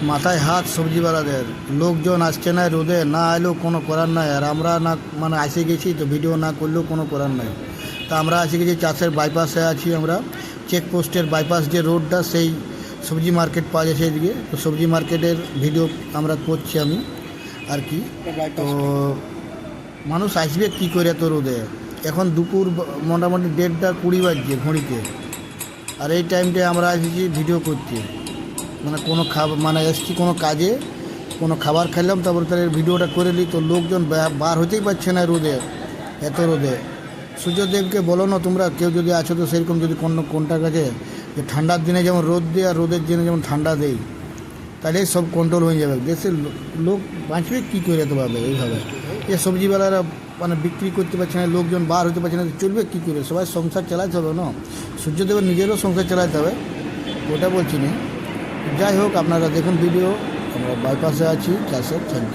মাথায় হাত সবজিওয়ালাদের। লোকজন আসছে না রোদে, না এলেও কোনো করার নাই। আর আমরা না মানে এসে গেছি তো ভিডিও না করলেও কোনো করার নাই। তা আমরা এসে গেছি চাষের বাইপাসে আছি আমরা, চেকপোস্টের বাইপাস যে রোডটা, সেই সবজি মার্কেট পাওয়া যায় সেদিকে। তো সবজি মার্কেটের ভিডিও আমরা করছি আমি আর কি। তো মানুষ আসবে কী করে এত রোদে? এখন দুপুর মোটামুটি 1:30-20 বাজছে ঘড়িতে, আর এই টাইমটায় আমরা এসেছি ভিডিও করতে। মানে কোনো মানে এসছি কোনো কাজে, কোনো খাবার খেলাম, তারপরে তার ভিডিওটা করে নিই। তো লোকজন বার হতেই পারছে না রোদে, এত রোদে। সূর্যদেবকে বলো না তোমরা, কেউ যদি আছো তো সেরকম, যদি কোনটার কাছে যে ঠান্ডার দিনে যেমন রোদ দেয় আর রোদের দিনে যেমন ঠান্ডা দেয়, তাহলে সব কন্ট্রোল হয়ে যাবে। দেশের লোক বাঁচবে কী করে এতভাবে এইভাবে? এ সবজিওয়ালারা মানে বিক্রি করতে পারছে না, লোকজন বার হতে পারছে না, চলবে কী করে? সবাই সংসার চালাতে হবে না? সূর্যদেবের নিজেরও সংসার চালাতে হবে, ওটা বলছি না। যাই হোক, আপনারা দেখুন ভিডিও। আমরা বাইপাসে আছি চাষের। Thank you.